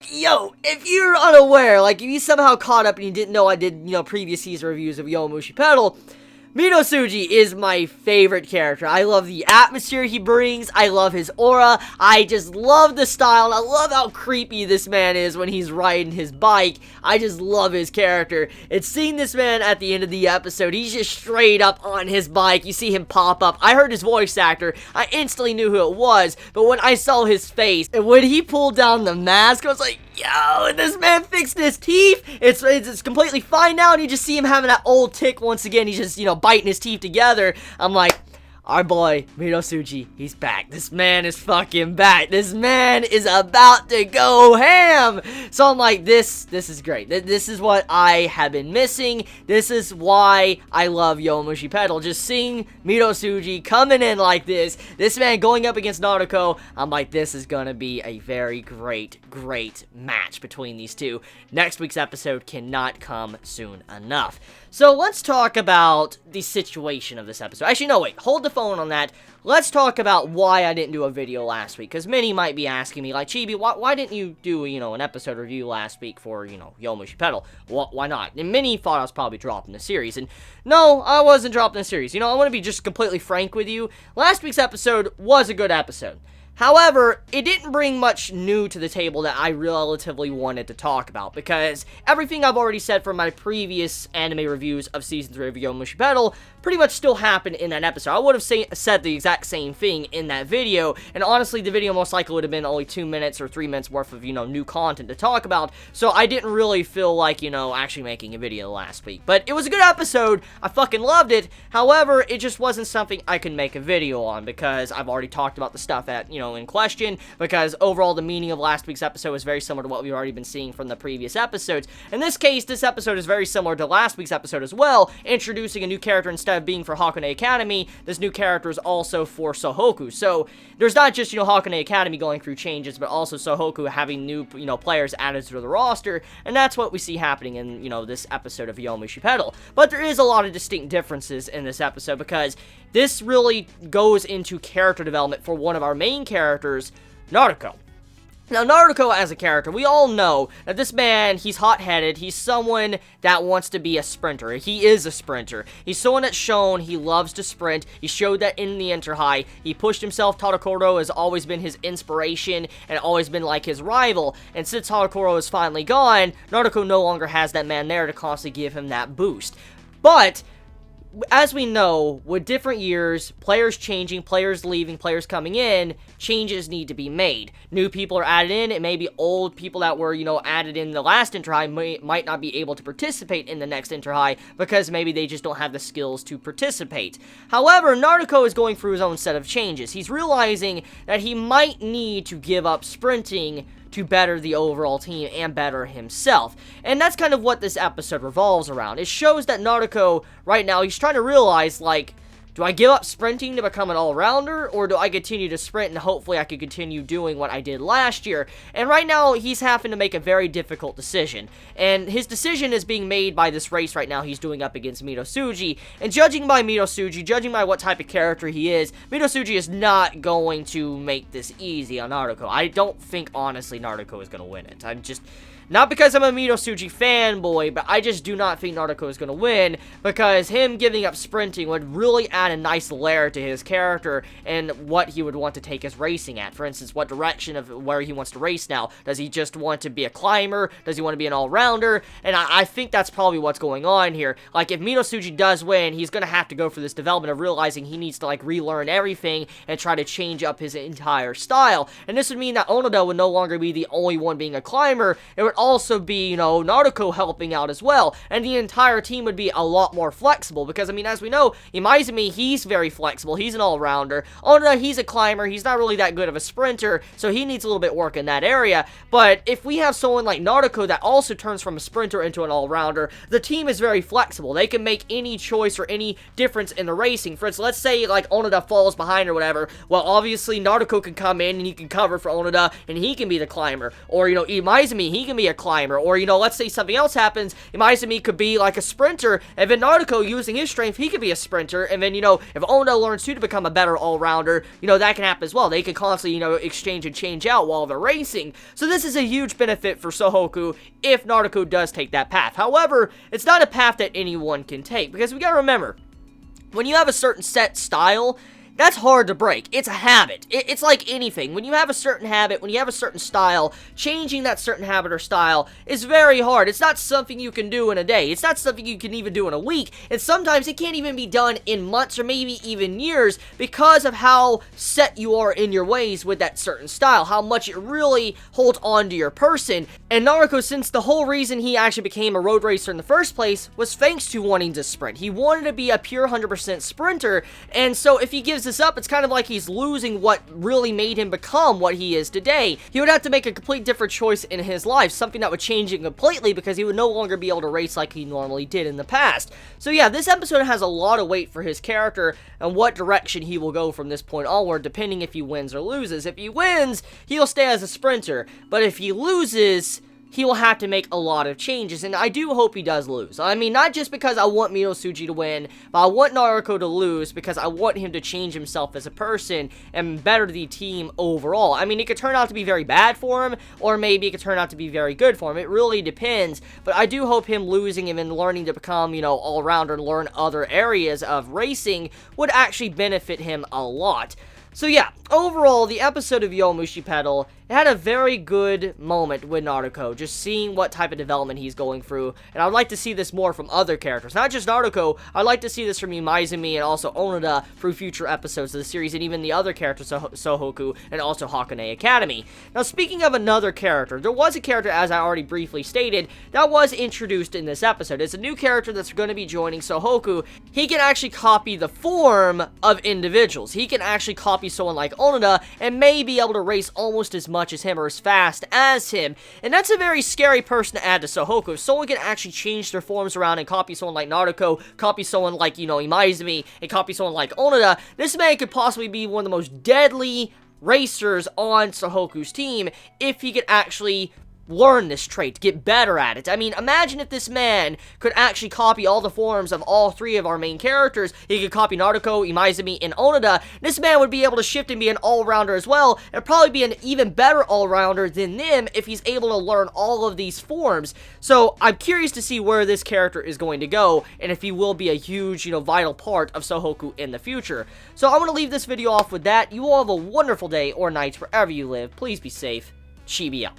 Yo, if you're unaware, like, if you somehow caught up and you didn't know I did, previous season reviews of Yowamushi Pedal, Midousuji is my favorite character. I love the atmosphere he brings, I love his aura, I just love the style, and I love how creepy this man is when he's riding his bike. I just love his character. And seeing this man at the end of the episode, he's just straight up on his bike, you see him pop up. I heard his voice actor, I instantly knew who it was, but when I saw his face, and when he pulled down the mask, I was like, yo, this man fixed his teeth, it's completely fine now, and you just see him having that old tick once again, he's just, biting his teeth together. I'm like, our boy, Midousuji, he's back. This man is fucking back. This man is about to go ham. So I'm like, this is great. This is what I have been missing. This is why I love Yowamushi Pedal. Just seeing Midousuji coming in like this man going up against Naruto, I'm like, this is gonna be a very great match between these two. Next week's episode cannot come soon enough. So let's talk about the situation of this episode. Actually, no, wait. Hold the phone on that. Let's talk about why I didn't do a video last week. Because many might be asking me, like, Chibi, why didn't you do, an episode review last week for, Yowamushi Pedal? Why not? And many thought I was probably dropping the series. And no, I wasn't dropping the series. I want to be just completely frank with you. Last week's episode was a good episode. However, it didn't bring much new to the table that I relatively wanted to talk about, because everything I've already said from my previous anime reviews of Season 3 of Yowamushi Pedal pretty much still happened in that episode. I would have said the exact same thing in that video, and honestly, the video most likely would have been only 2 minutes or 3 minutes worth of, new content to talk about, so I didn't really feel like, actually making a video last week. But it was a good episode, I fucking loved it, however, it just wasn't something I could make a video on, because I've already talked about the stuff that, in question, because overall the meaning of last week's episode is very similar to what we've already been seeing from the previous episodes. In this case, this episode is very similar to last week's episode as well, introducing a new character. Instead of being for Hakone Academy, this new character is also for Sohoku. So there's not just, Hakone Academy going through changes, but also Sohoku having new, players added to the roster, and that's what we see happening in, this episode of Yowamushi Pedal. But there is a lot of distinct differences in this episode, because this really goes into character development for one of our main characters, Naruto. Now, Naruto as a character, we all know that this man, he's hot-headed, he's someone that wants to be a sprinter. He is a sprinter. He's someone that's shown he loves to sprint. He showed that in the Inter-High. He pushed himself. Tadokoro has always been his inspiration and always been like his rival. And since Tadokoro is finally gone, Naruto no longer has that man there to constantly give him that boost. But as we know, with different years, players changing, players leaving, players coming in, changes need to be made. New people are added in, and maybe old people that were, added in the last Inter-High might not be able to participate in the next Inter-High, because maybe they just don't have the skills to participate. However, Naruto is going through his own set of changes. He's realizing that he might need to give up sprinting to better the overall team and better himself. And that's kind of what this episode revolves around. It shows that Naruto, right now, he's trying to realize, like, do I give up sprinting to become an all-rounder, or do I continue to sprint and hopefully I can continue doing what I did last year? And right now, he's having to make a very difficult decision. And his decision is being made by this race right now he's doing up against Midousuji. And judging by Midousuji, judging by what type of character he is, Midousuji is not going to make this easy on Naruto. I don't think, honestly, Naruto is going to win it. I'm just... Not because I'm a Midousuji fanboy, but I just do not think Naruto is going to win, because him giving up sprinting would really add a nice layer to his character and what he would want to take his racing at. For instance, what direction of where he wants to race now. Does he just want to be a climber? Does he want to be an all-rounder? And I think that's probably what's going on here. Like, if Midousuji does win, he's going to have to go for this development of realizing he needs to, like, relearn everything and try to change up his entire style. And this would mean that Onoda would no longer be the only one being a climber. It would also be, Naruto helping out as well, and the entire team would be a lot more flexible, because, I mean, as we know, Imaizumi, he's very flexible, he's an all-rounder. Onoda, he's a climber, he's not really that good of a sprinter, so he needs a little bit work in that area, but if we have someone like Naruto that also turns from a sprinter into an all-rounder, the team is very flexible. They can make any choice or any difference in the racing. For instance, let's say, like, Onoda falls behind or whatever, well, obviously, Naruto can come in and he can cover for Onoda, and he can be the climber, or, Imaizumi, he can be be a climber, or, you know, let's say something else happens, Imaizumi could be like a sprinter, and then Naruto, using his strength, he could be a sprinter, and then, you know, if Onoda learns too to become a better all-rounder, you know, that can happen as well. They can constantly, you know, exchange and change out while they're racing. So this is a huge benefit for Sohoku if Naruto does take that path. However, it's not a path that anyone can take, because we gotta remember, when you have a certain set style, that's hard to break. It's a habit. It's like anything. When you have a certain habit, when you have a certain style, changing that certain habit or style is very hard. It's not something you can do in a day. It's not something you can even do in a week. And sometimes it can't even be done in months or maybe even years because of how set you are in your ways with that certain style, how much it really holds on to your person. And Naruto, since the whole reason he actually became a road racer in the first place was thanks to wanting to sprint. He wanted to be a pure 100% sprinter, and so if he gives this up, it's kind of like he's losing what really made him become what he is today. He would have to make a complete different choice in his life, something that would change it completely because he would no longer be able to race like he normally did in the past. So yeah, this episode has a lot of weight for his character and what direction he will go from this point onward, depending if he wins or loses. If he wins, he'll stay as a sprinter, but if he loses, he will have to make a lot of changes, and I do hope he does lose. I mean, not just because I want Midousuji to win, but I want Naruto to lose because I want him to change himself as a person and better the team overall. I mean, it could turn out to be very bad for him, or maybe it could turn out to be very good for him. It really depends, but I do hope him losing him and learning to become, you know, all-rounder and learn other areas of racing would actually benefit him a lot. So yeah, overall, the episode of Yowamushi Pedal, it had a very good moment with Naruto, just seeing what type of development he's going through, and I would like to see this more from other characters, not just Naruto. I'd like to see this from Imaizumi and also Onoda through future episodes of the series, and even the other characters, Sohoku, and also Hakone Academy. Now, speaking of another character, there was a character, as I already briefly stated, that was introduced in this episode. It's a new character that's going to be joining Sohoku. He can actually copy the form of individuals. He can actually copy someone like Onoda and may be able to race almost as much as him or as fast as him, and that's a very scary person to add to Sohoku. If someone can actually change their forms around and copy someone like Naruto, copy someone like, you know, Imaizumi, and copy someone like Onoda, this man could possibly be one of the most deadly racers on Sohoku's team if he could actually learn this trait, get better at it. I mean, imagine if this man could actually copy all the forms of all three of our main characters. He could copy Naruto, Imaizumi, and Onoda. This man would be able to shift and be an all-rounder as well, and probably be an even better all-rounder than them if he's able to learn all of these forms. So, I'm curious to see where this character is going to go, and if he will be a huge, you know, vital part of Sohoku in the future. So, I'm going to leave this video off with that. You all have a wonderful day or night wherever you live. Please be safe. Chibi out.